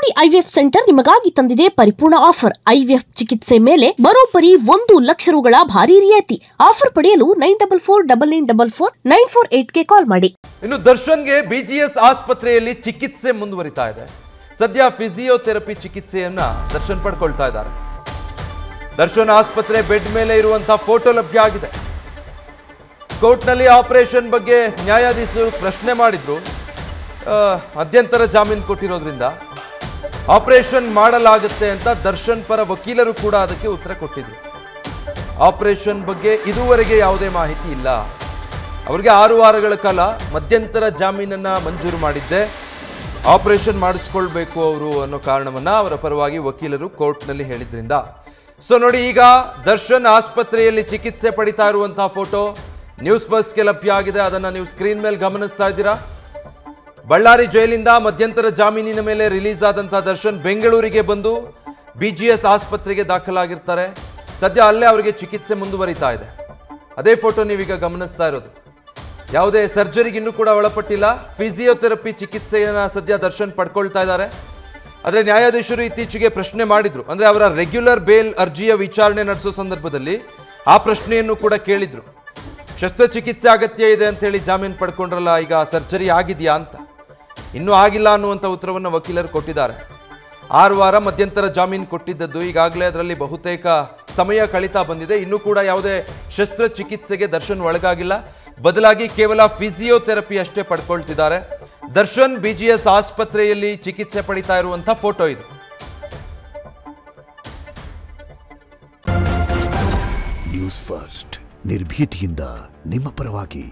ಕಿಚ್ಚೋಡಿ IVF centre ನಿಮಗಾಗಿ ತಂದಿದೆ ಪರಿಪೂರ್ಣ ಆಫರ್. ಐವಿಎಫ್ ಚಿಕಿತ್ಸೆ ಮೇಲೆ ಬರೋಬ್ಬರಿ 1 ಲಕ್ಷ ರುಗಳ ಭಾರಿ ರಿಯಾಯಿತಿ. ಆಫರ್ ಪಡೆಯಲು 9449449448ಗೆ ಕಾಲ್ ಮಾಡಿ. ಇನ್ನು ದರ್ಶನ್ಗೆ ಬಿಜಿಎಸ್ ಆಸ್ಪತ್ರೆಯಲ್ಲಿ ಚಿಕಿತ್ಸೆ ಮುಂದುವರಿತಾ ಇದೆ. ಸದ್ಯ ಫಿಸಿಯೋಥೆರಪಿ ಚಿಕಿತ್ಸೆಯನ್ನ ದರ್ಶನ್ ಪಡ್ಕೊಳ್ತಾ ಇದ್ದಾರೆ. ದರ್ಶನ್ ಆಸ್ಪತ್ರೆ ಬೆಡ್ ಮೇಲೆ ಇರುವಂತಹ ಫೋಟೋ ಲಭ್ಯ ಆಗಿದೆ. ಕೋರ್ಟ್ನಲ್ಲಿ ಆಪರೇಷನ್ ಬಗ್ಗೆ ನ್ಯಾಯಾಧೀಶರು ಪ್ರಶ್ನೆ ಮಾಡಿದ್ರು. ಮಧ್ಯಂತರ ಜಾಮೀನು ಕೊಟ್ಟಿರೋದ್ರಿಂದ ಆಪರೇಷನ್ ಮಾಡಲಾಗುತ್ತೆ ಅಂತ ದರ್ಶನ್ ಪರ ವಕೀಲರು ಕೂಡ ಅದಕ್ಕೆ ಉತ್ತರ ಕೊಟ್ಟಿದ್ರು. ಆಪರೇಷನ್ ಬಗ್ಗೆ ಇದುವರೆಗೆ ಯಾವುದೇ ಮಾಹಿತಿ ಇಲ್ಲ. ಅವರಿಗೆ 6 ವಾರಗಳ ಕಾಲ ಮಧ್ಯಂತರ ಜಾಮೀನನ್ನ ಮಂಜೂರು ಮಾಡಿದ್ದೆ. ಆಪರೇಷನ್ ಮಾಡಿಸ್ಕೊಳ್ಬೇಕು ಅವರು ಅನ್ನೋ ಕಾರಣವನ್ನ ಅವರ ಪರವಾಗಿ ವಕೀಲರು ಕೋರ್ಟ್ನಲ್ಲಿ ಹೇಳಿದ್ರಿಂದ. ಸೊ ನೋಡಿ, ಈಗ ದರ್ಶನ್ ಆಸ್ಪತ್ರೆಯಲ್ಲಿ ಚಿಕಿತ್ಸೆ ಪಡಿತಾ ಇರುವಂತಹ ಫೋಟೋ ನ್ಯೂಸ್ ಫಸ್ಟ್ಗೆ ಲಭ್ಯ ಆಗಿದೆ. ಅದನ್ನ ನೀವು ಸ್ಕ್ರೀನ್ ಮೇಲೆ ಗಮನಿಸ್ತಾ ಇದ್ದೀರಾ. ಬಳ್ಳಾರಿ ಜೈಲಿಂದ ಮಧ್ಯಂತರ ಜಾಮೀನಿನ ಮೇಲೆ ರಿಲೀಸ್ ಆದಂತಹ ದರ್ಶನ್ ಬೆಂಗಳೂರಿಗೆ ಬಂದು ಬಿಜಿಎಸ್ ಆಸ್ಪತ್ರೆಗೆ ದಾಖಲಾಗಿರ್ತಾರೆ. ಸದ್ಯ ಅಲ್ಲೇ ಅವರಿಗೆ ಚಿಕಿತ್ಸೆ ಮುಂದುವರಿತಾ ಇದೆ. ಅದೇ ಫೋಟೋ ನೀವೀಗ ಗಮನಿಸ್ತಾ ಇರೋದು. ಯಾವುದೇ ಸರ್ಜರಿಗೆ ಇನ್ನೂ ಕೂಡ ಒಳಪಟ್ಟಿಲ್ಲ. ಫಿಸಿಯೋಥೆರಪಿ ಚಿಕಿತ್ಸೆಯನ್ನ ಸದ್ಯ ದರ್ಶನ್ ಪಡ್ಕೊಳ್ತಾ ಇದ್ದಾರೆ. ಆದರೆ ನ್ಯಾಯಾಧೀಶರು ಇತ್ತೀಚೆಗೆ ಪ್ರಶ್ನೆ ಮಾಡಿದ್ರು. ಅಂದ್ರೆ ಅವರ ರೆಗ್ಯುಲರ್ ಬೇಲ್ ಅರ್ಜಿಯ ವಿಚಾರಣೆ ನಡೆಸೋ ಸಂದರ್ಭದಲ್ಲಿ ಆ ಪ್ರಶ್ನೆಯನ್ನು ಕೂಡ ಕೇಳಿದ್ರು. ಶಸ್ತ್ರಚಿಕಿತ್ಸೆ ಅಗತ್ಯ ಇದೆ ಅಂತ ಹೇಳಿ ಜಾಮೀನು ಪಡ್ಕೊಂಡ್ರಲ್ಲ, ಈಗ ಸರ್ಜರಿ ಆಗಿದೆಯಾ ಅಂತ. ಇನ್ನೂ ಆಗಿಲ್ಲ ಅನ್ನುವಂಥ ಉತ್ತರವನ್ನು ವಕೀಲರು ಕೊಟ್ಟಿದ್ದಾರೆ. 6 ವಾರ ಮಧ್ಯಂತರ ಜಾಮೀನು ಕೊಟ್ಟಿದ್ದದ್ದು ಈಗಾಗಲೇ ಅದರಲ್ಲಿ ಬಹುತೇಕ ಸಮಯ ಕಳೀತಾ ಬಂದಿದೆ. ಇನ್ನೂ ಕೂಡ ಯಾವುದೇ ಶಸ್ತ್ರಚಿಕಿತ್ಸೆಗೆ ದರ್ಶನ್ ಒಳಗಾಗಿಲ್ಲ. ಬದಲಾಗಿ ಕೇವಲ ಫಿಸಿಯೋಥೆರಪಿ ಅಷ್ಟೇ ಪಡ್ಕೊಳ್ತಿದ್ದಾರೆ. ದರ್ಶನ್ ಬಿಜಿಎಸ್ ಆಸ್ಪತ್ರೆಯಲ್ಲಿ ಚಿಕಿತ್ಸೆ ಪಡಿತಾ ಇರುವಂಥ ಫೋಟೋ ಇದು. ನ್ಯೂಸ್ ಫಸ್ಟ್ ನಿರ್ಭೀತಿಯಿಂದ ನಿಮ್ಮ ಪರವಾಗಿ.